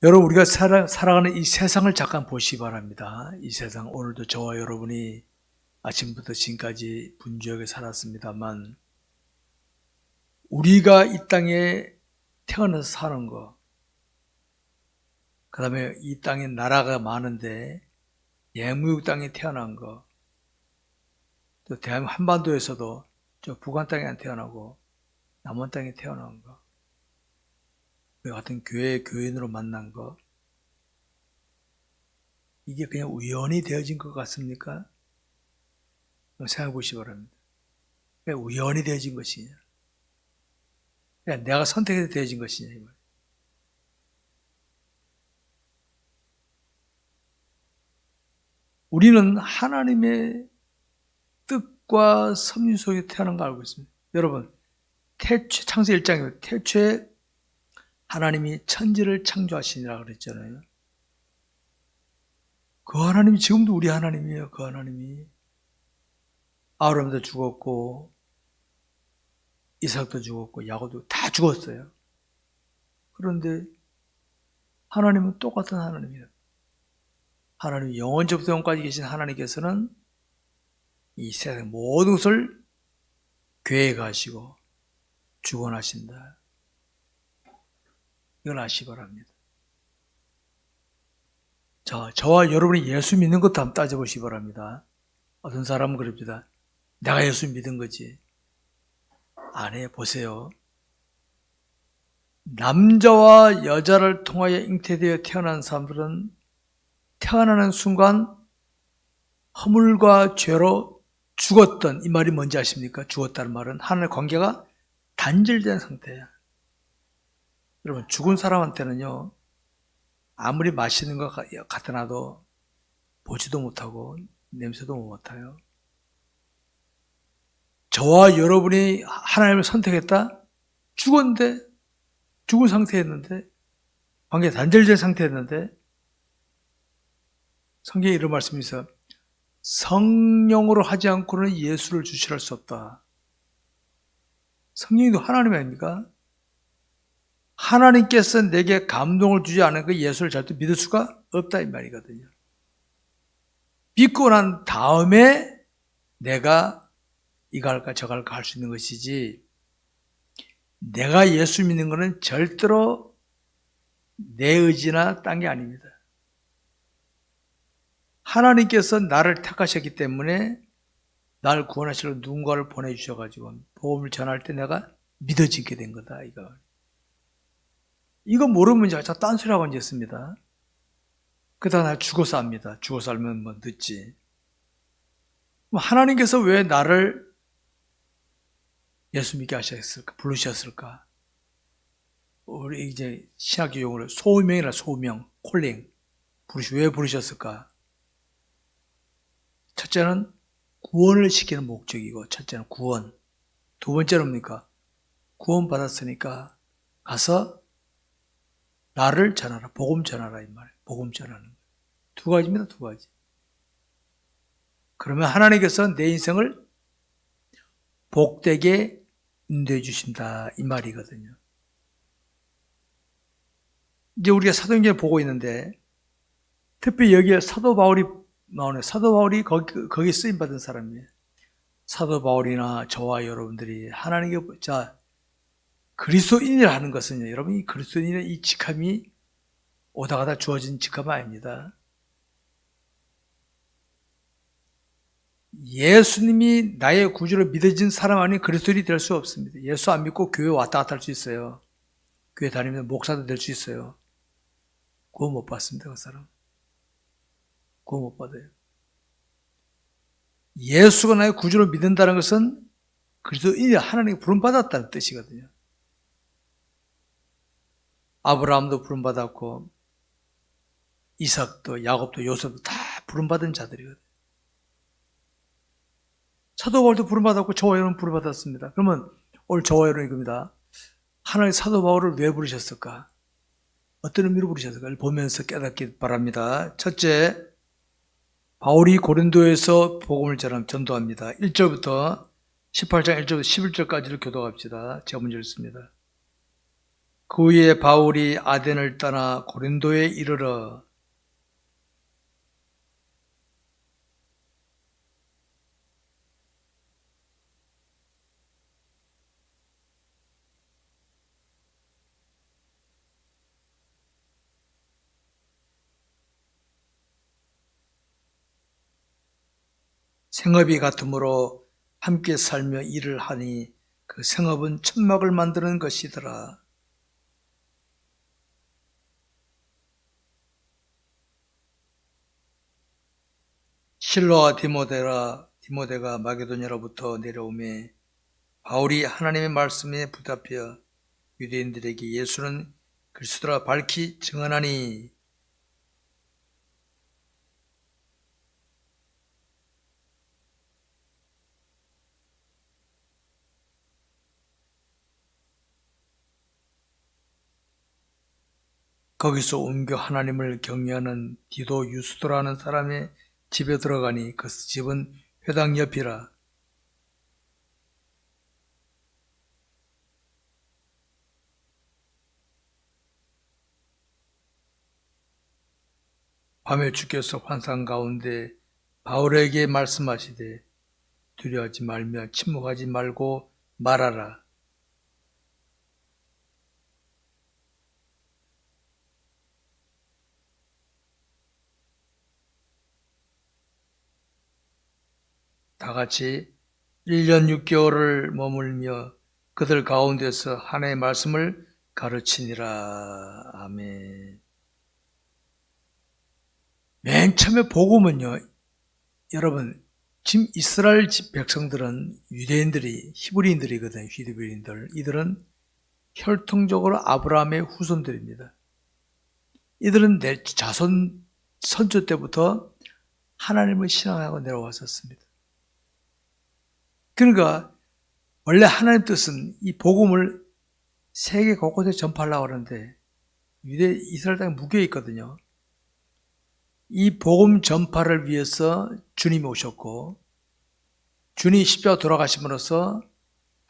여러분, 우리가 살아가는 이 세상을 잠깐 보시기 바랍니다. 이 세상, 오늘도 저와 여러분이 아침부터 지금까지 분주하게 살았습니다만, 우리가 이 땅에 태어나서 사는 거, 그 다음에 이 땅에 나라가 많은데 예무역 땅에 태어난 거, 또 대한민국 한반도에서도 저 북한 땅에 안 태어나고 남한 땅에 태어난 거, 우리 같은 교인으로 만난 거, 이게 그냥 우연히 되어진 것 같습니까? 생각해 보시기 바랍니다. 왜 우연히 되어진 것이냐? 그냥 내가 선택해서 되어진 것이냐? 우리는 하나님의 뜻과 섭리 속에 태어난 거 알고 있습니다. 여러분, 창세 1장에 태초에 하나님이 천지를 창조하시니라 그랬잖아요. 그 하나님이 지금도 우리 하나님이에요. 그 하나님이. 아브라함도 죽었고 이삭도 죽었고 야곱도 다 죽었어요. 그런데 하나님은 똑같은 하나님이에요. 하나님 영원부터 영원까지 계신 하나님께서는 이 세상 모든 것을 계획하시고 주관하신다. 이걸 아시기 바랍니다. 자, 저와 여러분이 예수 믿는 것도 한번 따져보시기 바랍니다. 어떤 사람은 그럽니다. 내가 예수 믿은 거지. 아니에요. 보세요. 남자와 여자를 통하여 잉태되어 태어난 사람들은 태어나는 순간 허물과 죄로 죽었던, 이 말이 뭔지 아십니까? 죽었다는 말은 하나님의 관계가 단절된 상태예요. 여러분, 죽은 사람한테는요, 아무리 맛있는 것 갖다 놔도 보지도 못하고 냄새도 못 맡아요. 저와 여러분이 하나님을 선택했다? 죽었는데, 죽은 상태였는데, 관계 단절된 상태였는데, 성경에 이런 말씀이 있어요. 성령으로 하지 않고는 예수를 주시할 수 없다. 성령도 하나님 아닙니까? 하나님께서 내게 감동을 주지 않은 그 예수를 절대 믿을 수가 없다 이 말이거든요. 믿고 난 다음에 내가 이거 할까 저거 할까 할 수 있는 것이지, 내가 예수 믿는 것은 절대로 내 의지나 딴 게 아닙니다. 하나님께서 나를 택하셨기 때문에 나를 구원하시러 누군가를 보내주셔가지고 복음을 전할 때 내가 믿어지게 된 거다. 이거 모르면 저 딴소리하고 앉았습니다. 그러다 나 죽어서 합니다. 죽어서 알면 뭐 늦지. 하나님께서 왜 나를 예수 믿게 하셨을까? 부르셨을까? 우리 이제 신학교 용어로 소명이라 소명, 콜링. 왜 부르셨을까? 첫째는 구원을 시키는 목적이고, 첫째는 구원. 두 번째는 뭡니까? 구원 받았으니까 가서 나를 전하라, 복음 전하라 이 말. 복음 전하는 거. 두 가지입니다, 두 가지. 그러면 하나님께서 내 인생을 복되게 인도해 주신다 이 말이거든요. 이제 우리가 사도행전을 보고 있는데, 특별히 여기에 사도 바울이 나오네. 사도 바울이 거기 쓰임 받은 사람이에요. 사도 바울이나 저와 여러분들이 하나님께 그리스도인이라 하는 것은요, 여러분, 이 그리스도인의 이 직함이 오다 가다 주어진 직함은 아닙니다. 예수님이 나의 구주로 믿어진 사람 아닌 그리스도인이 될 수 없습니다. 예수 안 믿고 교회 왔다 갔다 할 수 있어요. 교회 다니면 목사도 될 수 있어요. 구원 못 받습니다, 그 사람. 구원 못 받아요. 예수가 나의 구주로 믿는다는 것은 그리스도인이 하나님께 부름받았다는 뜻이거든요. 아브라함도 부름받았고 이삭도 야곱도 요셉도 다 부름받은 자들이거든요. 사도 바울도 부름받았고 저와 여러분 부름받았습니다. 그러면 오늘 저와 여러분 이겁니다. 하나님 사도 바울을 왜 부르셨을까? 어떤 의미로 부르셨을까? 보면서 깨닫기 바랍니다. 첫째, 바울이 고린도에서 복음을 전도합니다. 1절부터 18장 1절부터 11절까지를 교독합시다. 제가 먼저 읽습니다. 그 후에 바울이 아덴을 떠나 고린도에 이르러 생업이 같으므로 함께 살며 일을 하니 그 생업은 천막을 만드는 것이더라. 실로와 디모데가 마게도냐로부터 내려오매 바울이 하나님의 말씀에 부답하여 유대인들에게 예수는 그리스도라 밝히 증언하니 거기서 옮겨 하나님을 경외하는 디도 유스도라는 사람의 집에 들어가니 그 집은 회당 옆이라. 밤에 주께서 환상 가운데 바울에게 말씀하시되 두려워하지 말며 침묵하지 말고 말하라. 다 같이 1년 6개월을 머물며 그들 가운데서 하나님의 말씀을 가르치니라. 아멘. 맨 처음에 복음은요, 여러분, 지금 이스라엘 백성들은 유대인들이, 히브리인들이거든요, 히브리인들. 이들은 혈통적으로 아브라함의 후손들입니다. 이들은 내 자손 선조 때부터 하나님을 신앙하고 내려왔었습니다. 그러니까 원래 하나님 뜻은 이 복음을 세계 곳곳에 전파하려고 하는데 이스라엘 땅에 무교에 있거든요. 이 복음 전파를 위해서 주님이 오셨고 주님이 십자가 돌아가심으로써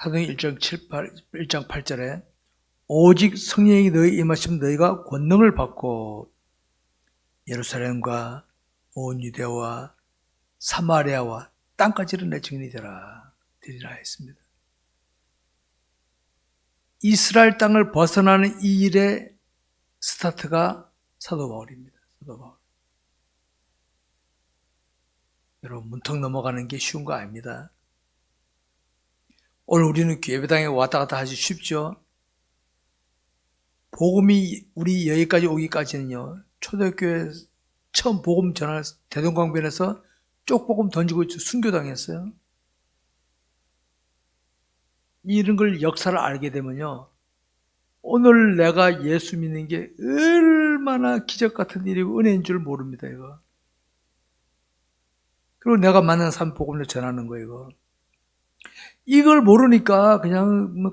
사도행 1장 8절에 오직 성령이 너희 임하시면 너희가 권능을 받고 예루살렘과 온 유대와 사마리아와 땅까지는 내 증인이 되리라 했습니다. 이스라엘 땅을 벗어나는 이 일의 스타트가 사도 바울입니다. 사도 바울. 여러분, 문턱 넘어가는 게 쉬운 거 아닙니다. 오늘 우리는 예배당에 왔다 갔다 하기 쉽죠? 복음이 우리 여기까지 오기까지는요, 초대교회 처음 복음 전할 대동강변에서 쪽복음 던지고 순교당했어요. 이런 걸 역사를 알게 되면요, 오늘 내가 예수 믿는 게 얼마나 기적 같은 일이고 은혜인 줄 모릅니다, 이거. 그리고 내가 만난 사람 복음을 전하는 거, 이거. 이걸 모르니까 그냥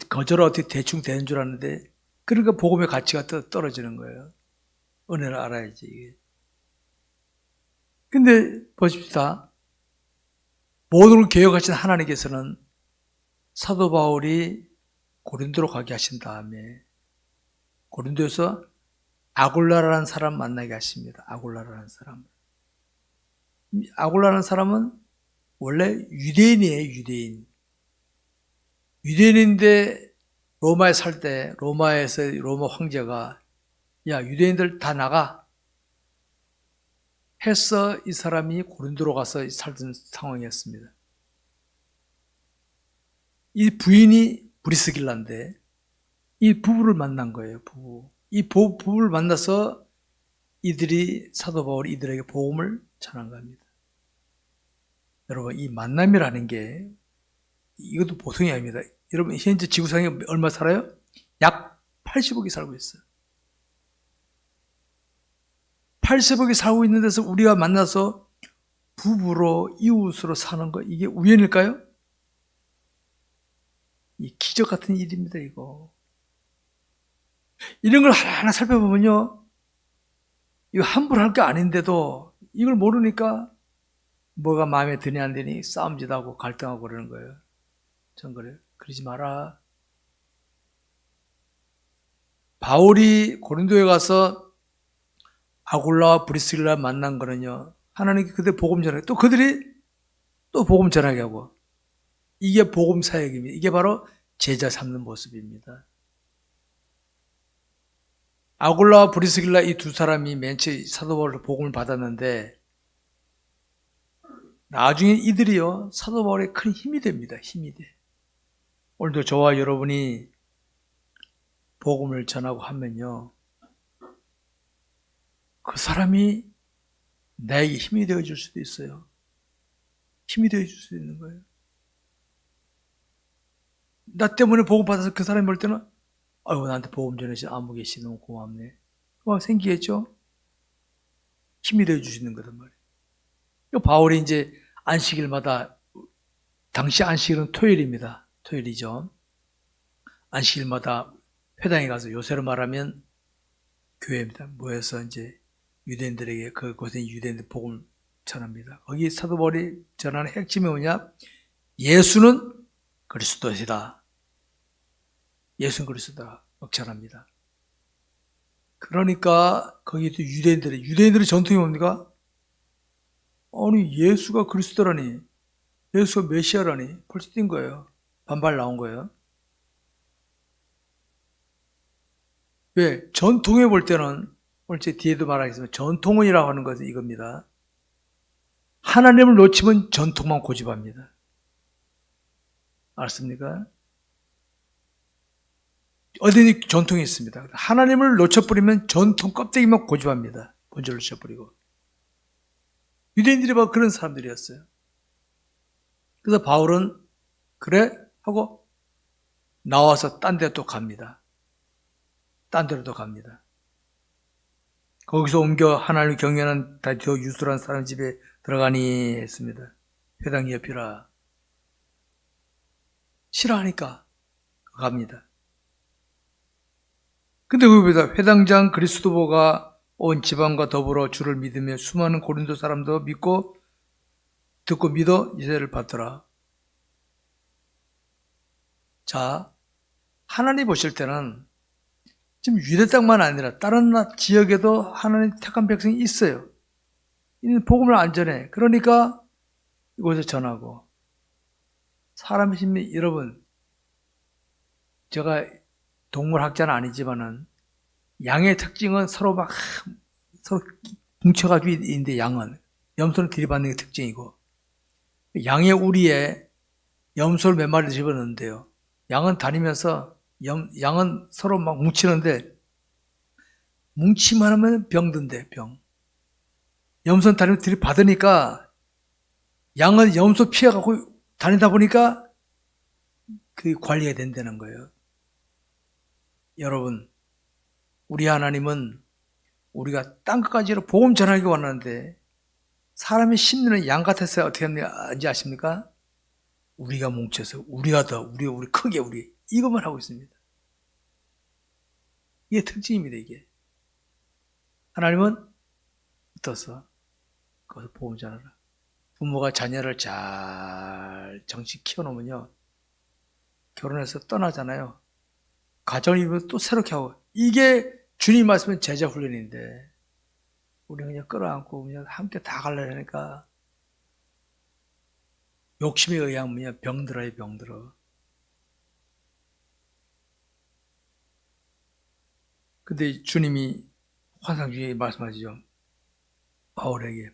거저라 어떻게 대충 되는 줄 아는데, 그러니까 복음의 가치가 떨어지는 거예요. 은혜를 알아야지, 이게. 근데 보십시다. 모든 걸 개혁하신 하나님께서는 사도 바울이 고린도로 가게 하신 다음에 고린도에서 아굴라라는 사람 만나게 하십니다. 아굴라라는 사람. 아굴라라는 사람은 원래 유대인이에요, 유대인. 유대인인데 로마에 살 때 로마에서 로마 황제가 야, 유대인들 다 나가 해서 이 사람이 고린도로 가서 살던 상황이었습니다. 이 부인이 브리스길라인데 이 부부를 만난 거예요, 부부. 이 부부를 만나서 이들이 사도 바울이 이들에게 복음을 전한 겁니다. 여러분, 이 만남이라는 게 이것도 보통이 아닙니다. 여러분, 현재 지구상에 얼마 살아요? 약 80억이 살고 있어요. 80억이 살고 있는 데서 우리가 만나서 부부로 이웃으로 사는 거, 이게 우연일까요? 이 기적 같은 일입니다, 이거. 이런 걸 하나하나 살펴보면요, 이거 함부로 할 게 아닌데도 이걸 모르니까 뭐가 마음에 드니 안 드니 싸움짓 하고 갈등하고 그러는 거예요. 전 그래요. 그러지 마라. 바울이 고린도에 가서 아굴라와 브리스길라 만난 거는요, 하나님께 그들 복음 전하게, 또 그들이 또 복음 전하게 하고, 이게 복음 사역입니다. 이게 바로 제자 삼는 모습입니다. 아굴라와 브리스길라 이 두 사람이 맨 처음 사도 바울로 복음을 받았는데, 나중에 이들이요, 사도 바울의 큰 힘이 됩니다. 힘이 돼. 오늘도 저와 여러분이 복음을 전하고 하면요, 그 사람이 나에게 힘이 되어줄 수도 있어요. 힘이 되어줄 수도 있는 거예요. 나 때문에 복음 받아서 그 사람이 볼 때는, 아이고, 나한테 복음 전해주신 아무개 씨 너무 고맙네. 막 생기겠죠? 힘이 되어주시는 거단 말이에요. 바울이 이제 안식일마다, 당시 안식일은 토요일입니다. 토요일이죠. 안식일마다 회당에 가서 요새로 말하면 교회입니다. 모여서 이제 유대인들에게, 그곳에 유대인들 복음을 전합니다. 거기 사도 바울이 전하는 핵심이 뭐냐? 예수는 그리스도시다. 예수는 그리스도다. 막 전합니다. 그러니까 거기도 유대인들의 전통이 뭡니까? 아니, 예수가 그리스도라니, 예수가 메시아라니 벌써 뛴 거예요. 반발 나온 거예요. 왜? 전통에 볼 때는, 오늘 제 뒤에도 말하겠지만, 전통이라고 하는 것은 이겁니다. 하나님을 놓치면 전통만 고집합니다. 알았습니까? 어디니 전통이 있습니다. 하나님을 놓쳐버리면 전통 껍데기만 고집합니다. 본질을 놓쳐버리고. 유대인들이 바로 그런 사람들이었어요. 그래서 바울은 그래? 하고 나와서 딴 데 또 갑니다. 딴 데로 또 갑니다. 거기서 옮겨 하나님을 경외하는 더 유술한 사람 집에 들어가니 했습니다. 회당 옆이라. 싫어하니까 갑니다. 근데 거기다 회당장 그리스도보가 온 지방과 더불어 주를 믿으며 수많은 고린도 사람도 믿고 듣고 믿어 이세를 받더라. 자, 하나님 보실 때는 지금 유대 땅만 아니라 다른 지역에도 하나님 택한 백성이 있어요. 이는 복음을 안 전해. 그러니까 이곳에 전하고. 사람의 심리, 여러분, 제가 동물학자는 아니지만은 양의 특징은 서로 뭉쳐가지고 있는데, 양은 염소는 들이받는 게 특징이고, 양의 우리에 염소를 몇 마리 집어넣는데요. 양은 다니면서 양은 서로 막 뭉치는데, 뭉치만 하면 병든대, 병. 염소는 다니면 들이받으니까 양은 염소 피해가고 다니다 보니까 그 관리가 된다는 거예요. 여러분, 우리 하나님은 우리가 땅끝까지로 복음 전하기 원하는데, 사람이 심리는 양 같았어요. 어떻게 하는지 아십니까? 우리가 뭉쳐서 우리가 더 우리 크게 우리 이것만 하고 있습니다. 이게 특징입니다. 이게 하나님은 어떠서 거기서 복음 전하라. 부모가 자녀를 잘 정신 키워놓으면요, 결혼해서 떠나잖아요. 가정을 이루면 또 새롭게 하고. 이게 주님 말씀은 제자 훈련인데, 우리 그냥 끌어안고 그냥 함께 다 가려니까 욕심에 의하면 그냥 병들어요, 병들어. 근데 주님이 환상 중에 말씀하시죠. 바울에게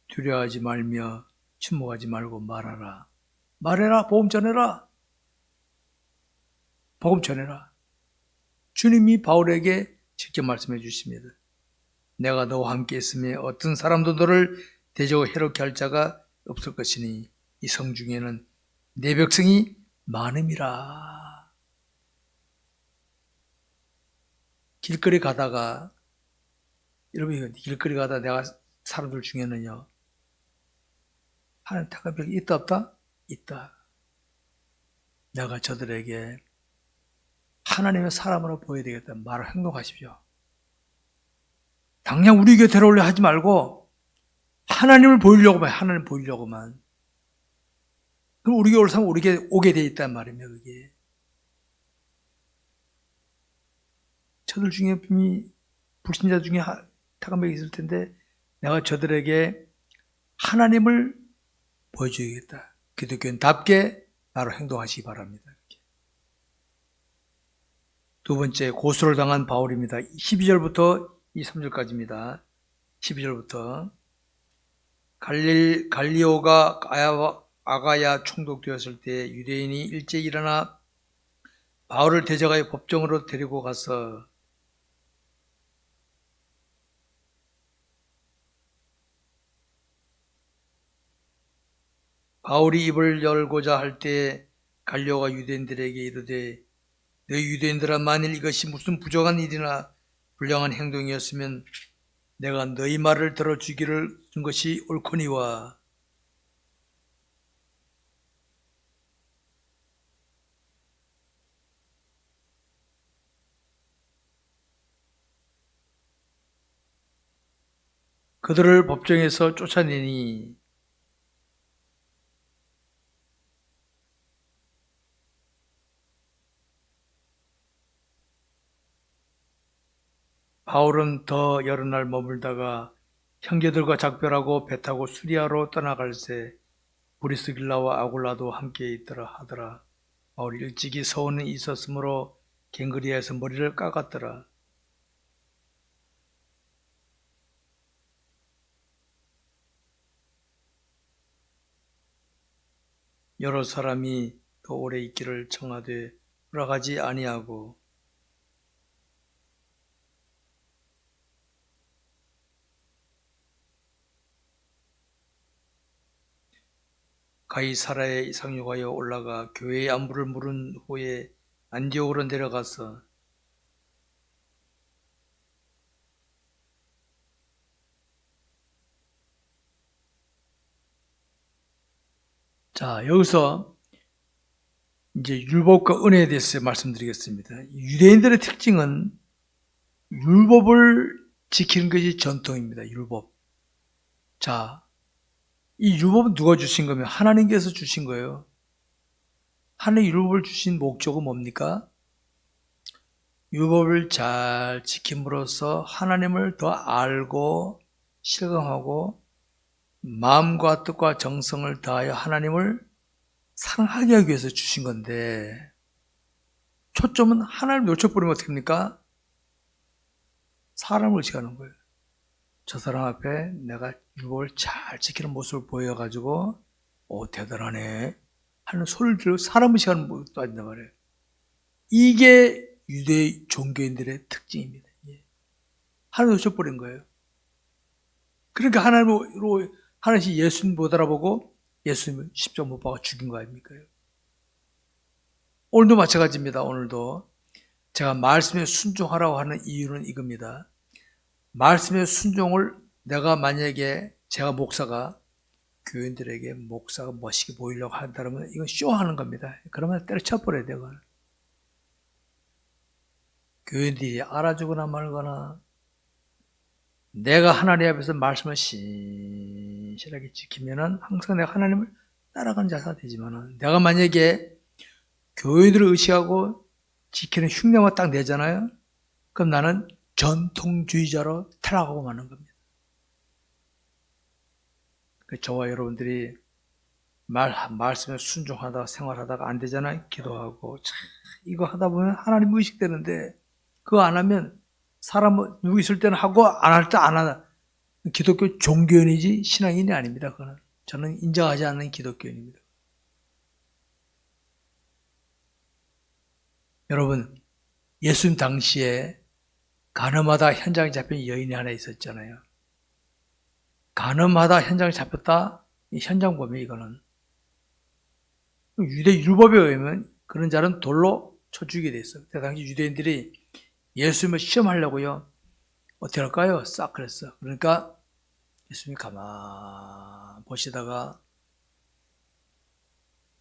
두려워하지 말며 침묵하지 말고 말하라. 말해라, 복음 전해라. 복음 전해라. 주님이 바울에게 직접 말씀해 주십니다. 내가 너와 함께 있으며 어떤 사람도 너를 대적하고 해롭게 할 자가 없을 것이니 이 성 중에는 내 백성이 많음이라. 길거리 가다가, 여러분, 길거리 가다가 내가 사람들 중에는요, 하나님 택한 백이 있다 없다? 있다. 내가 저들에게 하나님의 사람으로 보여야 되겠다 말을 행동하십시오. 당장 우리 교회 데려오려 하지 말고 하나님을 보이려고만, 하나님 보이려고만. 그럼 우리 교회 올 사람 우리 교회 오게 돼 있단 말입니다. 그게 저들 중에 분명히 불신자 중에 택한 명이 있을 텐데 내가 저들에게 하나님을 보여줘야겠다. 기독교인답게 나로 행동하시기 바랍니다. 두 번째, 고소를 당한 바울입니다. 12절부터 23절까지입니다. 12절부터 갈리오가 아가야 총독되었을 때 유대인이 일제히 일어나 바울을 대적하여 법정으로 데리고 가서 바울이 입을 열고자 할 때 갈리오가 유대인들에게 이르되 너희 유대인들아, 만일 이것이 무슨 부정한 일이나 불량한 행동이었으면 내가 너희 말을 들어주기를 준 것이 옳거니와 그들을 법정에서 쫓아내니 바울은 더 여러 날 머물다가 형제들과 작별하고 배 타고 수리아로 떠나갈새 브리스길라와 아굴라도 함께 있더라 하더라. 바울이 일찍이 서원이 있었으므로 갱그리아에서 머리를 깎았더라. 여러 사람이 더 오래 있기를 청하되 허락하지 아니하고 가이사라에 상륙하여 올라가 교회의 안부를 물은 후에 안디옥으로 내려가서 자, 여기서 이제 율법과 은혜에 대해서 말씀드리겠습니다. 유대인들의 특징은 율법을 지키는 것이 전통입니다. 율법. 자, 이 율법은 누가 주신 거면 하나님께서 주신 거예요. 하나님 율법을 주신 목적은 뭡니까? 율법을 잘 지킴으로써 하나님을 더 알고 실감하고 마음과 뜻과 정성을 다하여 하나님을 사랑하게 하기 위해서 주신 건데 초점은 하나님을 놓쳐버리면 어떻게 합니까? 사람을 의식하는 거예요. 저 사람 앞에 내가 율법을 잘 지키는 모습을 보여가지고 대단하네 하는 소리를 들고 사람 의식하는 모습도 아닌단 말이에요. 이게 유대 종교인들의 특징입니다. 하나님 놓쳐버린 거예요. 그러니까 하나님이 예수님 못 알아보고 예수님을 십자가 못 박아 죽인 거 아닙니까? 오늘도 마찬가지입니다. 오늘도 제가 말씀에 순종하라고 하는 이유는 이겁니다. 말씀의 순종을 내가 만약에 제가 목사가 교인들에게 목사가 멋있게 보이려고 한다면 이건 쇼하는 겁니다. 그러면 때려쳐버려야 돼요. 교인들이 알아주거나 말거나 내가 하나님 앞에서 말씀을 신실하게 지키면은 항상 내가 하나님을 따라가는 자세가 되지만은 내가 만약에 교인들을 의식하고 지키는 흉내만 딱 내잖아요. 그럼 나는 전통주의자로 타락하고 마는 겁니다. 저와 여러분들이 말씀에 순종하다가 생활하다가 안 되잖아요. 기도하고 이거 하다 보면 하나님 의식되는데 그거 안 하면 사람 누구 있을 때는 하고 안 할 때 안 하나 기독교 종교인이지 신앙인이 아닙니다. 그거는 저는 인정하지 않는 기독교인입니다. 여러분 예수님 당시에 간음하다 현장에 잡힌 여인이 하나 있었잖아요. 간음하다 현장에 잡혔다 현장범이 이거는 유대 율법에 의하면 그런 자는 돌로 쳐 죽이게 돼 있어요. 그때 당시 유대인들이 예수님을 시험하려고요. 어떻게 할까요? 싹 그랬어. 그러니까 예수님이 가만 보시다가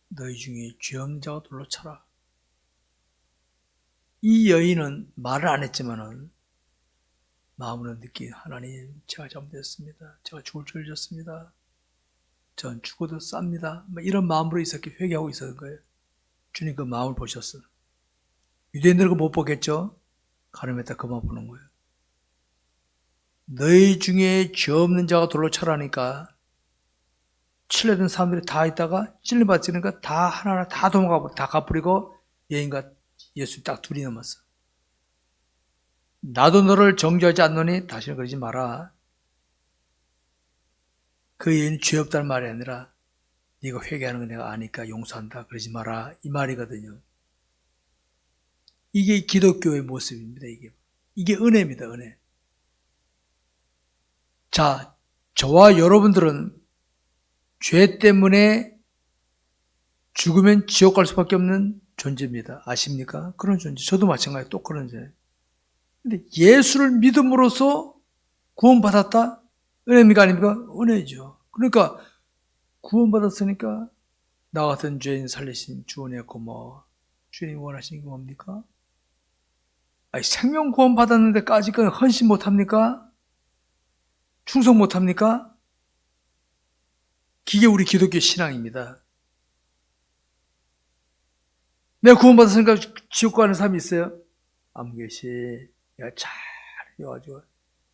너희 중에 죄 없는 자가 돌로 쳐라. 이 여인은 말을 안 했지만은 마음으로 느낀 하나님 제가 잘못했습니다. 제가 죽을 죄를 졌습니다. 전 죽어도 쌉니다. 이런 마음으로 이렇게 회개하고 있었던 거예요. 주님 그 마음을 보셨어. 유대인들은 그거 못 보겠죠? 가늠했다 그만 보는 거예요. 너희 중에 죄 없는 자가 돌로 쳐라니까 칠레던 사람들이 다 있다가 찔림받으니까 다 하나하나 다 도망가고 다 갚으리고 여인과 예수 딱 둘이 남았어. 나도 너를 정죄하지 않노니 다시는 그러지 마라. 그 여인이 죄 없다는 말이 아니라 네가 회개하는 거 내가 아니까 용서한다 그러지 마라 이 말이거든요. 이게 기독교의 모습입니다. 이게 은혜입니다. 은혜. 자, 저와 여러분들은 죄 때문에 죽으면 지옥 갈 수밖에 없는 존재입니다. 아십니까? 그런 존재. 저도 마찬가지예요. 또 그런 존재. 근데 예수를 믿음으로써 구원받았다? 은혜입니까? 아닙니까? 은혜죠. 그러니까 구원받았으니까 나 같은 죄인 살리신 주원에 고마워. 주님이 원하시는 게 뭡니까? 아니, 생명 구원 받았는데까지 헌신 못합니까? 충성 못합니까? 이게 우리 기독교 신앙입니다. 내가 구원받았으니까 지옥 가는 사람이 있어요? 안 계시. 야, 잘해가지고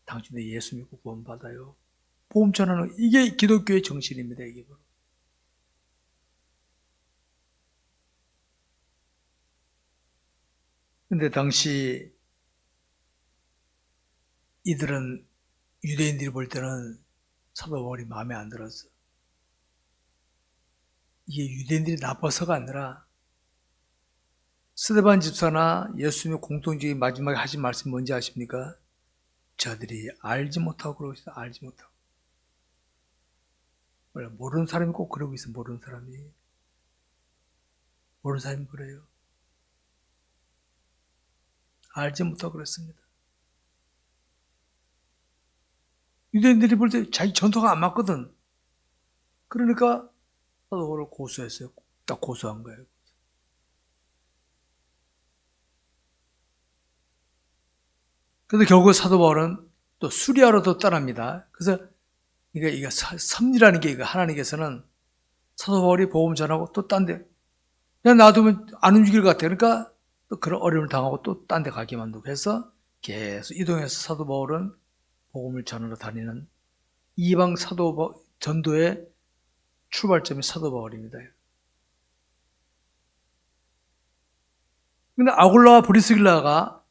당신도 예수 믿고 구원받아요. 복음 전하는 이게 기독교의 정신입니다. 이게. 근데 당시 이들은 유대인들이 볼 때는 사도 바울이 마음에 안 들었어. 이게 유대인들이 나빠서가 아니라 스데반 집사나 예수님의 공통적인 마지막에 하신 말씀이 뭔지 아십니까? 저들이 알지 못하고 그러고 있어. 알지 못하고. 원래 모르는 사람이 꼭 그러고 있어. 모르는 사람이 그래요. 알지 못하고 그랬습니다. 유대인들이 볼 때 자기 전투가 안 맞거든. 그러니까 사도 바울을 고소했어요. 딱 고소한 거예요. 근데 결국 사도 바울은 또 수리아로 또 떠납니다. 그래서 이게 섭리라는 게 하나님께서는 사도 바울이 복음 전하고 또 딴 데 그냥 놔두면 안 움직일 것 같아. 그러니까 또 그런 어려움을 당하고 또 딴 데 가게 만들고 해서 계속 이동해서 사도 바울은 복음을 전하러 다니는 이방 사도 전도의 출발점이 사도 바울입니다. 근데 아굴라와 브리스길라가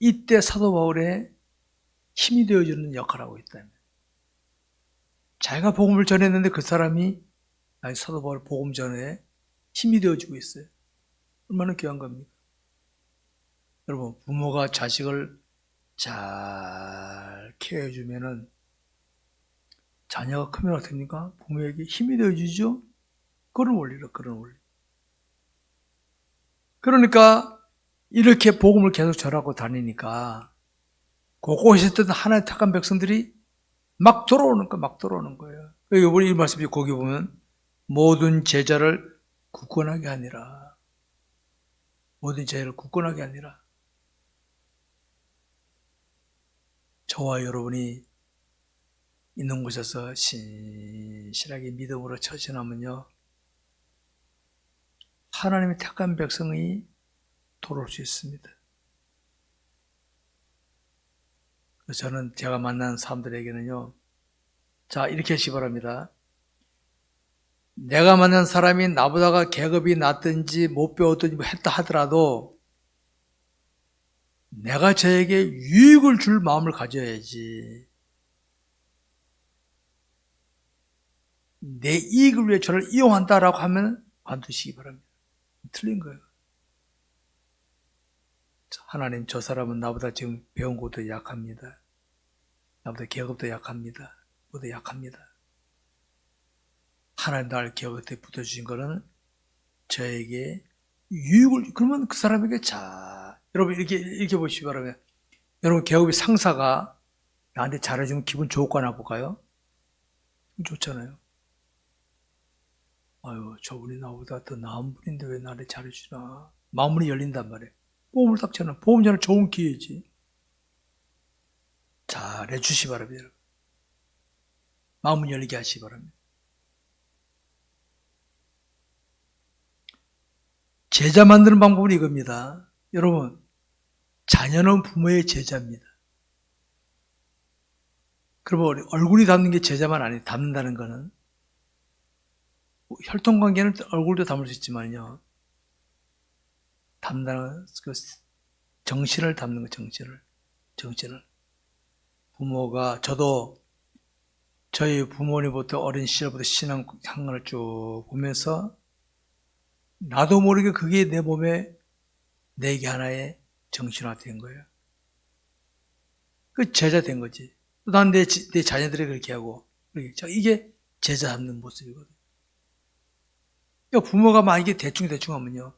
이때 사도 바울의 힘이 되어주는 역할을 하고 있다. 자기가 복음을 전했는데 그 사람이 아니 사도 바울 복음 전에 힘이 되어주고 있어요. 얼마나 귀한 겁니까? 여러분, 부모가 자식을 잘 케어해주면은 자녀가 크면 어떻습니까? 부모에게 힘이 되어주죠? 그런 원리로, 그런 원리. 그러니까 이렇게 복음을 계속 전하고 다니니까 곳곳에 있던 하나의 택한 백성들이 막 돌아오는 거예요. 여기 우리 이 말씀이 거기 보면 모든 제자를 굳건하게 하니라. 모든 제자를 굳건하게 하니라. 저와 여러분이 있는 곳에서 신실하게 믿음으로 처신하면요, 하나님의 택한 백성이 돌아올 수 있습니다. 그래서 저는 제가 만난 사람들에게는요, 자, 이렇게 하시기 바랍니다. 내가 만난 사람이 나보다가 계급이 낮든지 못 배웠든지 뭐 했다 하더라도 내가 저에게 유익을 줄 마음을 가져야지. 내 이익을 위해 저를 이용한다라고 하면 관두시기 바랍니다. 틀린 거예요. 하나님, 저 사람은 나보다 지금 배운 것도 약합니다. 나보다 계급도 약합니다. 모두 약합니다. 하나님 나를 계급에 붙여주신 거는 저에게 유익을, 그러면 그 사람에게 여러분 이렇게 보시기 바랍니다. 여러분 계급의 상사가 나한테 잘해주면 기분 좋을까나 볼까요? 좋잖아요. 아유, 저분이 나보다 더 나은 분인데 왜 나를 잘해주나. 마음문이 열린단 말이에요. 보험을 딱 쳐는 보험 전에 좋은 기회지. 잘해주시 바랍니다. 여러분. 마음문 열리게 하시기 바랍니다. 제자 만드는 방법은 이겁니다. 여러분, 자녀는 부모의 제자입니다. 그러면 얼굴이 닮는 게 제자만 아니에요. 닮는다는 거는. 혈통관계는 얼굴도 닮을 수 있지만요. 닮는다는 그 정신을 닮는 거, 정신을. 부모가, 저도 저희 부모님부터 어린 시절부터 신앙생활을 쭉 보면서 나도 모르게 그게 내 몸에 내게 하나의 정신화된 거예요. 그 제자 된 거지. 난 내 자녀들이 그렇게 하고, 이게 제자 닮는 모습이거든. 그러니까 부모가 만약에 대충 하면요,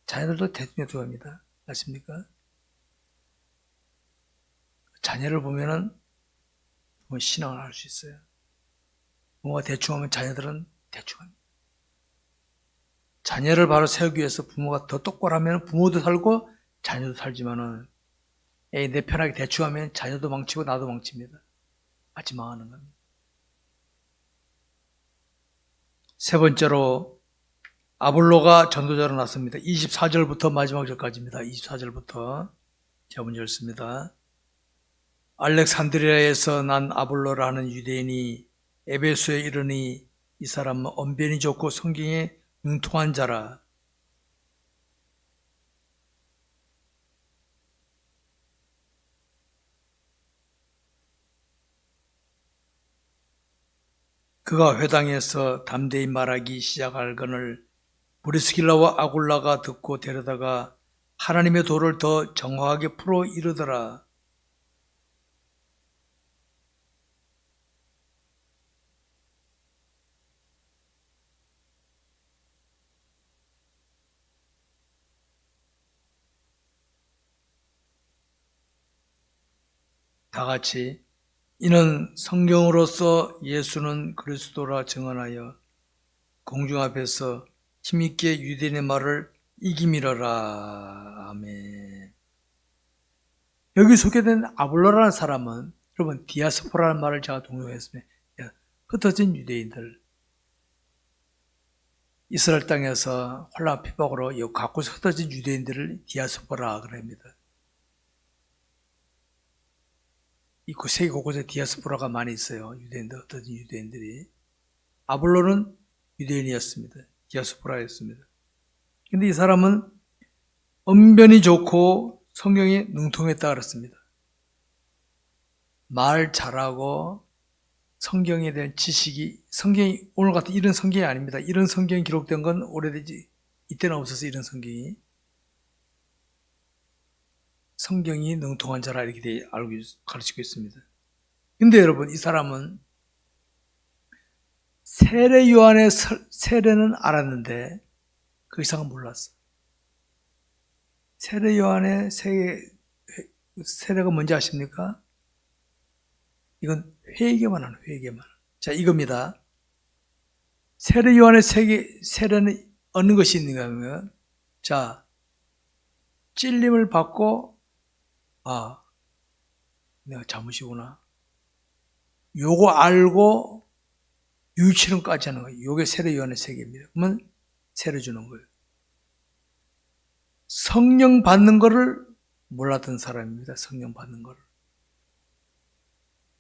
자녀들도 대충 합니다. 아십니까? 자녀를 보면은 부모 신앙을 할 수 있어요. 부모가 대충 하면 자녀들은 대충 합니다. 자녀를 바로 세우기 위해서 부모가 더 똑바로 하면 부모도 살고 자녀도 살지만은, 내 편하게 대충 하면 자녀도 망치고 나도 망칩니다. 같이 망하는 겁니다. 세 번째로, 아볼로가 전도자로 났습니다. 24절부터 마지막 절까지입니다. 24절부터 제가 먼저 읽습니다. 알렉산드리아에서 난 아볼로라는 유대인이 에베소에 이르니 이 사람은 언변이 좋고 성경에 융통한 자라. 그가 회당에서 담대히 말하기 시작할거늘 브리스길라와 아굴라가 듣고 데려다가 하나님의 도를 더 정확하게 풀어 이르더라. 다 같이 이는 성경으로서 예수는 그리스도라 증언하여 공중 앞에서 힘있게 유대인의 말을 이기밀어라. 아멘. 여기 소개된 아볼로라는 사람은, 여러분, 디아스포라는 말을 제가 동용했습니다. 흩어진 유대인들, 이스라엘 땅에서 혼란 핍박으로 각곳에 흩어진 유대인들을 디아스포라 그럽니다. 이 세계 곳곳에 디아스포라가 많이 있어요. 유대인들, 흩어진 유대인들이. 아볼로는 유대인이었습니다. 디아스포라였습니다. 근데 이 사람은 언변이 좋고 성경에 능통했다 그랬습니다. 말 잘하고 성경에 대한 지식이, 성경이 오늘 같은 이런 성경이 아닙니다. 이런 성경이 기록된 건 오래되지, 이때는 없어서 이런 성경이. 성경이 능통한 자라 이렇게 가르치고 있습니다. 근데 여러분, 이 사람은 세례 요한의 세례는 알았는데 그 이상은 몰랐어. 세례 요한의 세례가 뭔지 아십니까? 이건 회개만 하는, 회개만. 자, 이겁니다. 세례 요한의 세례는 어느 것이 있는가 하면, 자, 찔림을 받고, 내가 잘못이구나. 요거 알고 유치론까지 하는 거예요. 요게 세례 요한의 세계입니다. 그러면 세례 주는 거예요. 성령 받는 거를 몰랐던 사람입니다. 성령 받는 거를.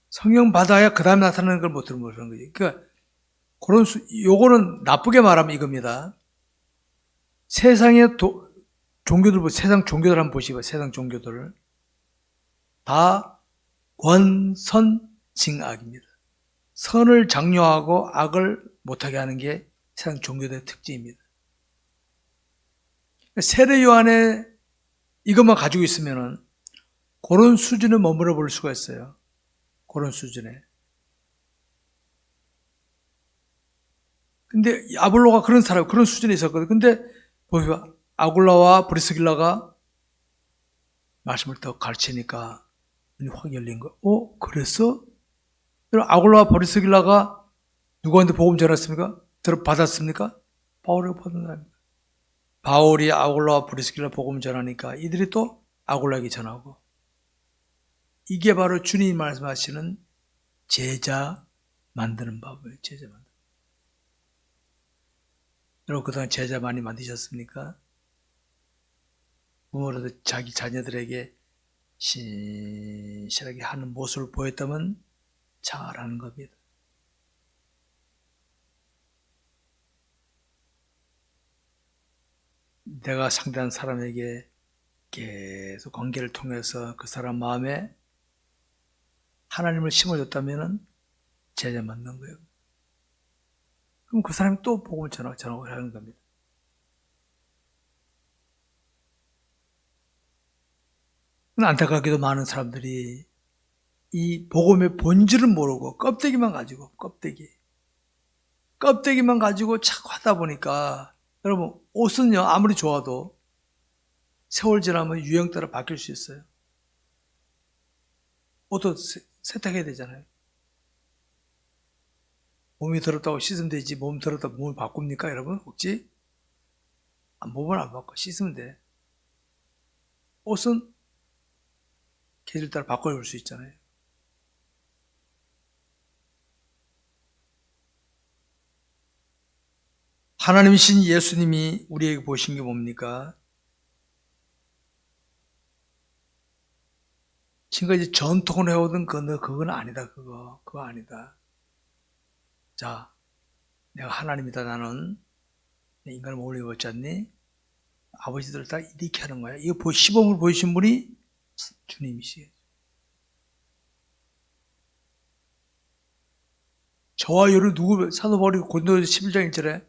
성령 받아야 그 다음에 나타나는 걸 못 들은 거죠. 그러니까, 요거는 나쁘게 말하면 이겁니다. 세상의 종교들, 세상 종교들 한번 보시고, 세상 종교들을. 다 권선징악입니다. 선을 장려하고 악을 못하게 하는 게 세상 종교들의 특징입니다. 세례 요한의 이것만 가지고 있으면은 그런 수준에 머물러 볼 수가 있어요. 그런 수준에. 근데 아볼로가 그런 사람, 그런 수준에 있었거든. 근데 보세요. 아굴라와 브리스길라가 말씀을 더 가르치니까 눈이 확 열린 거. 그랬어? 아굴라와 브리스길라가 누구한테 복음 전했습니까? 받았습니까? 바울이 받은 사람입니다. 바울이 아굴라와 브리스길라 복음 전하니까 이들이 또 아굴라에게 전하고. 이게 바로 주님이 말씀하시는 제자 만드는 법이에요. 제자 만드는 법. 여러분 그동안 제자 많이 만드셨습니까? 부모로도 자기 자녀들에게 신실하게 하는 모습을 보였다면 잘하는 겁니다. 내가 상대한 사람에게 계속 관계를 통해서 그 사람 마음에 하나님을 심어줬다면 제자 맞는 거예요. 그럼 그 사람이 또 복음을 전하고 하는 겁니다. 안타깝게도 많은 사람들이 이 복음의 본질은 모르고 껍데기만 가지고 자꾸 하다 보니까, 여러분, 옷은요 아무리 좋아도 세월 지나면 유행 따라 바뀔 수 있어요. 옷도 세탁해야 되잖아요. 몸이 더럽다고 씻으면 되지, 몸이 더럽다고 몸을 바꿉니까 여러분? 혹시? 몸을 안 바꿔, 씻으면 돼. 옷은 계절 따라 바꿔볼 수 있잖아요. 하나님이신 예수님이 우리에게 보신 게 뭡니까? 지금까지 전통을 해오던 그건 아니다. 그거 아니다. 자, 내가 하나님이다. 나는 내 인간을 몸을 입었지 않니? 아버지들 다 이렇게 하는 거야. 이거 시범을 보여주신 분이 주님이시에요. 저와 여러 누구, 사도 바울이 고린도서 11장 1절에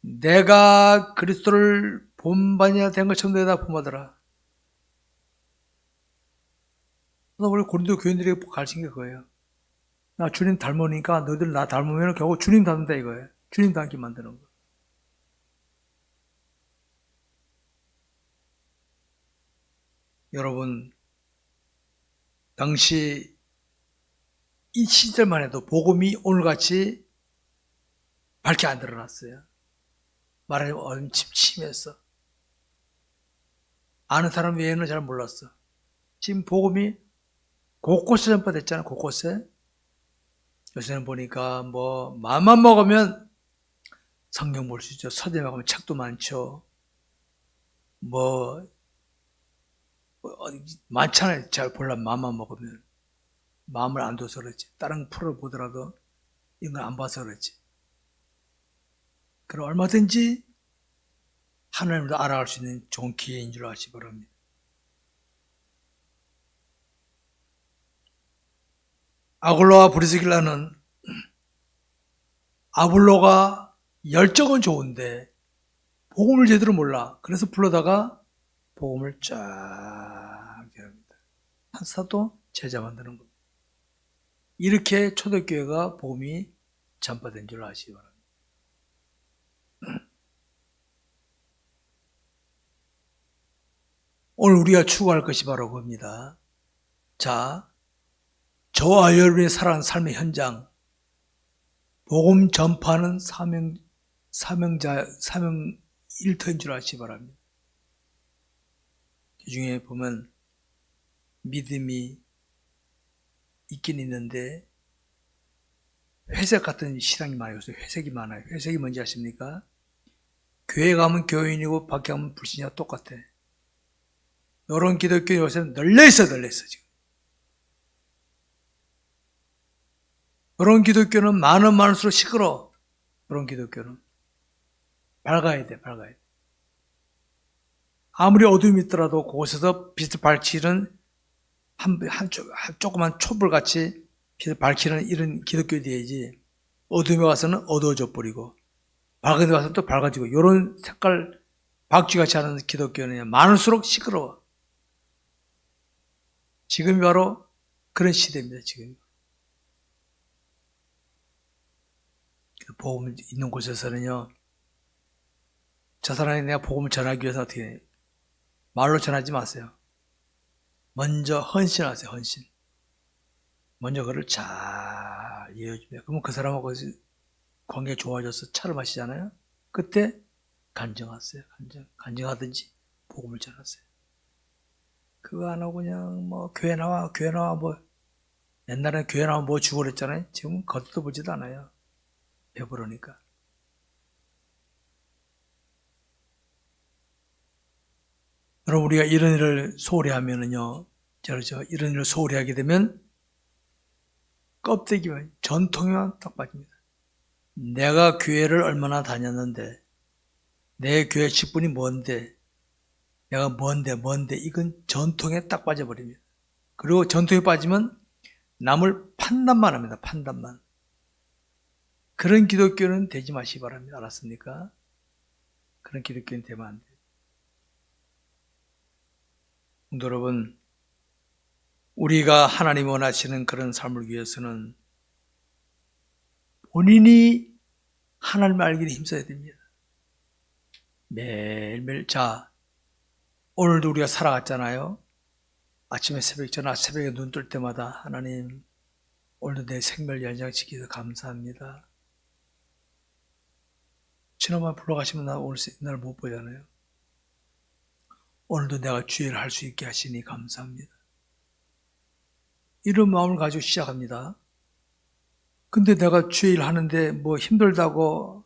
내가 그리스도를 본받아야 된 것처럼 내가 본받아라. 사도 바울이 고린도 교인들에게 가르친 게 그거예요. 나 주님 닮으니까 너희들 나 닮으면 결국 주님 닮는다 이거예요. 주님 닮게 만드는 거. 여러분, 당시 이 시절만 해도 복음이 오늘같이 밝게 안 드러났어요. 말하자면 얼침침했어. 아는 사람 외에는 잘 몰랐어. 지금 복음이 곳곳에 전파됐잖아. 곳곳에. 요새는 보니까 마음만 먹으면 성경 볼 수 있죠. 서점에 가면 책도 많죠. 많잖아요. 잘 보려면 마음만 먹으면. 마음을 안 둬서 그렇지. 다른 프로를 보더라도 이런 걸 안 봐서 그렇지. 그럼 얼마든지 하나님을 알아갈 수 있는 좋은 기회인 줄 아시기 바랍니다. 아굴로와 브리스길라는 아굴로가 열정은 좋은데 복음을 제대로 몰라. 그래서 불러다가 복음을 쫙 합니다. 한 사도 제자 만드는 겁니다. 이렇게 초대교회가 복음이 전파된 줄 아시기 바랍니다. 오늘 우리가 추구할 것이 바로 그겁니다. 자, 저와 여러분이 살아가는 삶의 현장, 복음 전파는 사명 일터인 줄 아시기 바랍니다. 그 중에 보면 믿음이 있긴 있는데 회색 같은 신앙이 많아요. 회색이 많아요. 회색이 뭔지 아십니까? 교회 가면 교인이고 밖에 가면 불신자가 똑같아. 이런 기독교 요새는 널려있어 지금. 이런 기독교는 많을수록 시끄러워. 이런 기독교는 밝아야 돼. 아무리 어둠이 있더라도 그곳에서 빛을 밝히는 조그만 촛불같이 빛을 밝히는 이런 기독교 돼야지, 어둠에 와서는 어두워져 버리고 밝은 데 와서 또 밝아지고, 이런 색깔 박쥐같이 하는 기독교는 많을수록 시끄러워. 지금이 바로 그런 시대입니다. 지금 복음 있는 곳에서는요, 저 사람이 내가 복음을 전하기 위해서 어떻게 해요? 말로 전하지 마세요. 먼저 헌신하세요. 헌신. 먼저 그를 잘 이해해주면, 그러면 그 사람하고 관계가 좋아져서 차를 마시잖아요. 그때 간증하세요. 간증하든지 복음을 전하세요. 그거 안 하고 그냥 교회 나와 옛날에 교회 나와 주고 그랬잖아요. 지금은 겉도 보지도 않아요. 배부르니까. 여러분, 우리가 이런 일을 소홀히 하면은요, 저러죠. 이런 일을 소홀히 하게 되면 껍데기만, 전통에만 딱 빠집니다. 내가 교회를 얼마나 다녔는데, 내 교회 직분이 뭔데, 내가 뭔데, 이건 전통에 딱 빠져버립니다. 그리고 전통에 빠지면 남을 판단만 합니다. 판단만. 그런 기독교는 되지 마시기 바랍니다. 알았습니까? 그런 기독교는 되면 안 돼요. 성도 여러분, 우리가 하나님 원하시는 그런 삶을 위해서는 본인이 하나님을 알기를 힘써야 됩니다. 매일매일. 자, 오늘도 우리가 살아갔잖아요. 아침에 새벽에 눈 뜰 때마다 하나님, 오늘도 내 생명을 연장시켜서 감사합니다. 지난번 불러가시면 나 오늘 날 못 보잖아요. 오늘도 내가 주의를 할 수 있게 하시니 감사합니다. 이런 마음을 가지고 시작합니다. 근데 내가 주의를 하는데 뭐 힘들다고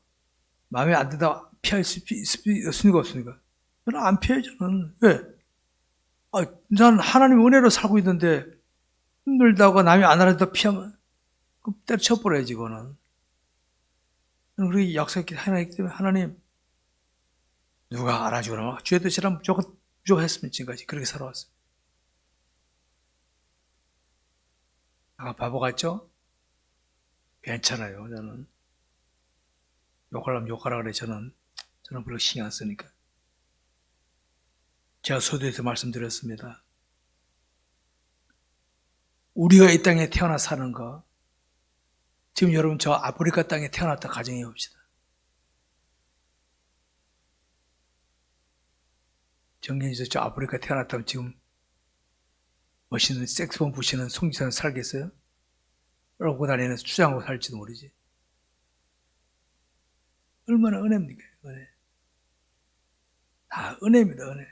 마음에 안 든다고 피할 수 있습니까? 없습니까? 저는 안 피해요, 저는. 왜? 난 하나님 은혜로 살고 있는데 힘들다고 남이 안 알아도 피하면 그럼 때려쳐버려야지, 이거는. 그렇게 약속했기 때문에 하나님 누가 알아주거나 주의 뜻이란 무조건 했으면 지금까지 그렇게 살아왔어요. 아까 바보 같죠? 괜찮아요. 저는 욕하려면 욕하라 그래. 저는 별로 신경 안 쓰니까. 제가 서두에서 말씀드렸습니다. 우리가 이 땅에 태어나 사는 거, 지금 여러분 저 아프리카 땅에 태어났다 가정해 봅시다. 정경에서 저 아프리카 태어났다면 지금 멋있는 색스폰 부시는 송지사는 살겠어요? 그러고 다니는 수장하고 살지도 모르지. 얼마나 은혜입니까? 은혜. 다 은혜입니다. 은혜.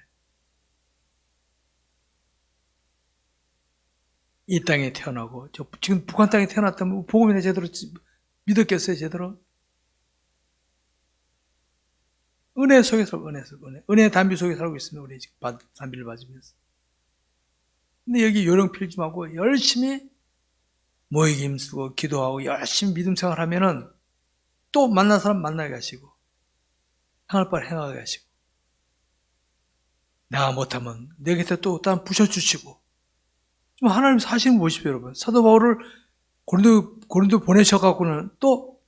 이 땅에 태어나고 지금 북한 땅에 태어났다면 복음이나 제대로 믿었겠어요? 제대로? 은혜 속에서 은혜 담비 속에 살고 있습니다. 우리 지금 담비를 맞으면서. 근데 여기 요령 필지 말고 열심히 모이기 힘쓰고 기도하고 열심히 믿음 생활하면은 또 만난 사람 만나게 하시고 행할 바를 행하게 하시고 내가 못하면 내 곁에 또 다른 부셔주시고 좀 하나님 사시는 거 보십시오, 여러분. 사도 바울을 고린도 보내셔갖고는 또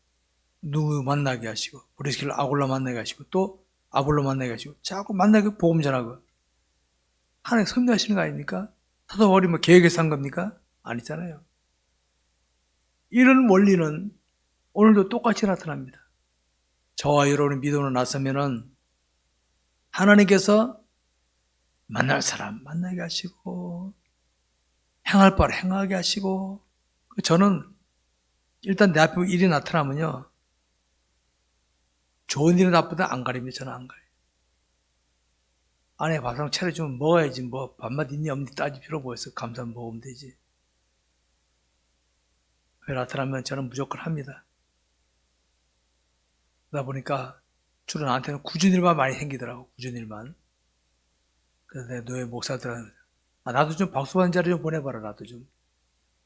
누구 만나게 하시고 브리스길라 아굴라 만나게 하시고 또 아볼로 만나게 하시고 자꾸 만나게 복음 전하고 하나님 섭리하시는 거 아닙니까? 사도 바울이 뭐 계획해서 한 겁니까? 아니잖아요. 이런 원리는 오늘도 똑같이 나타납니다. 저와 여러분이 믿음으로 나서면은 하나님께서 만날 사람 만나게 하시고 행할 바를 행하게 하시고 저는 일단 내 앞에 일이 나타나면요 좋은 일은 나쁘든 안 가립니다. 저는 안 가려요. 아내 밥상 차려주면 먹어야지 뭐 밥맛 있니 없니 따질 필요 뭐있어. 감사하면 먹으면 되지. 왜 나타나면 저는 무조건 합니다. 그러다 보니까 주로 나한테는 굳은 일만 많이 생기더라고. 굳은 일만. 그래서 내 노예 목사들한테 나도 좀 박수받는 자리 좀 보내봐라. 나도 좀.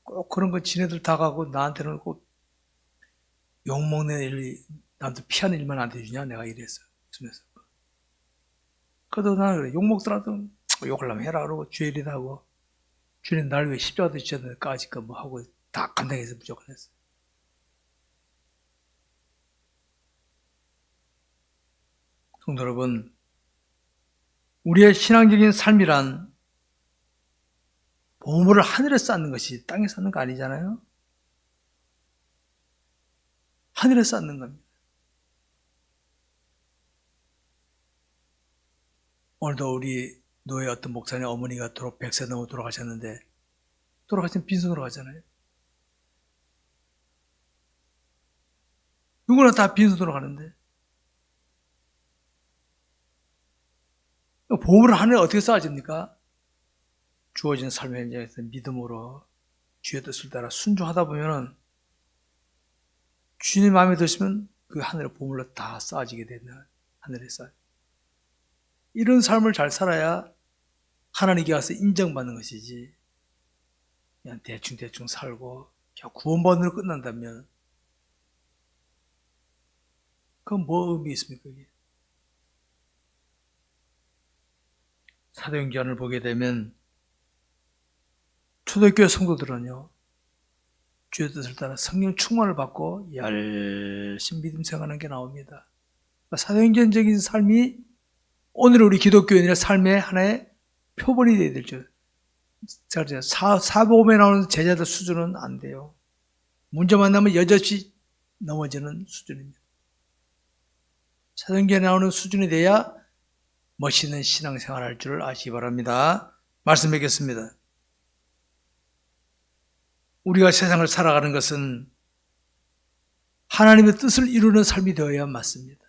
꼭 그런 거 지네들 다 가고 나한테는 꼭 욕먹는 일 나한테 피하는 일만 안 해주냐. 내가 이랬어. 웃으면서. 그래도 나는 그래. 욕먹더라도 욕하려면 해라 그러고 주일이다 하고 주님 날 위해 십자가도 지셨는데 까짓거 뭐 하고 다 감당해서 무조건 했어. 성도 여러분, 우리의 신앙적인 삶이란 보물을 하늘에 쌓는 것이 땅에 쌓는 거 아니잖아요. 하늘에 쌓는 겁니다. 오늘도 우리 노예 어떤 목사님 어머니가 100세 넘어 돌아가셨는데 돌아가신 빈손으로 가잖아요. 누구나 다 빈손으로 가는데 보물을 하늘에 어떻게 쌓아집니까? 주어진 삶의 현장에서 믿음으로 주의 뜻을 따라 순종하다 보면은 주님 마음에 드시면 그 하늘의 보물로 다 쌓아지게 되는 하늘에 쌓여. 이런 삶을 잘 살아야 하나님께 가서 인정받는 것이지 그냥 대충 살고 그냥 구원받으로 끝난다면 그건 뭐 의미 있습니까? 그게? 사도행전을 보게 되면 초대교회 성도들은요 주의 뜻을 따라 성령 충만을 받고 열심히 믿음 생활하는 게 나옵니다. 사도행전적인 삶이 오늘 우리 기독교인의 삶의 하나의 표본이 되어야 되죠. 사복음에 나오는 제자들 수준은 안 돼요. 문제만 나면 여전히 넘어지는 수준입니다. 사도행전에 나오는 수준이 돼야 멋있는 신앙생활을 할 줄 아시기 바랍니다. 말씀 뵙겠습니다. 우리가 세상을 살아가는 것은 하나님의 뜻을 이루는 삶이 되어야 맞습니다.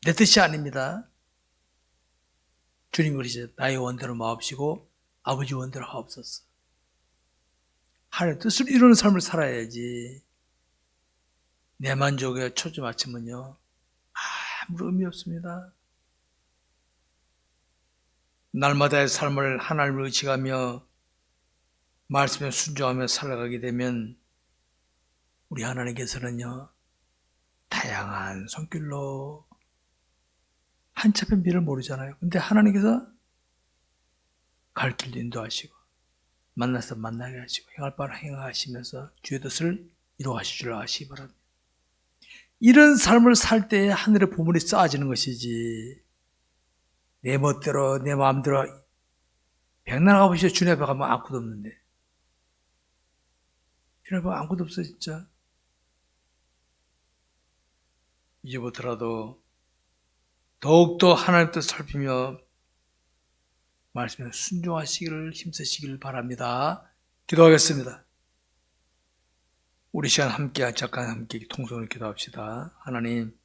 내 뜻이 아닙니다. 주님 그러시죠. 나의 원대로 마옵시고 아버지 원대로 하옵소서. 하나님의 뜻을 이루는 삶을 살아야지 내 만족에 초점 맞추면요 아무 의미 없습니다. 날마다의 삶을 하나님을 의식하며 말씀에 순종하며 살아가게 되면 우리 하나님께서는요 다양한 손길로 한참의 미를 모르잖아요. 근데 하나님께서 갈 길도 인도하시고 만나서 만나게 하시고 행할 바를 행하시면서 주의 뜻을 이루어가실 줄 아시기 바랍니다. 이런 삶을 살 때에 하늘의 보물이 쌓아지는 것이지 내 멋대로 내 마음대로 백날 가보시죠. 주님 앞에 가면 아무것도 없는데 주님 앞에 아무것도 없어 진짜. 이제부터라도 더욱더 하나님 뜻을 살피며 말씀에 순종하시기를 힘쓰시기를 바랍니다. 기도하겠습니다. 우리 시간 함께 잠깐 함께 통성을 기도합시다. 하나님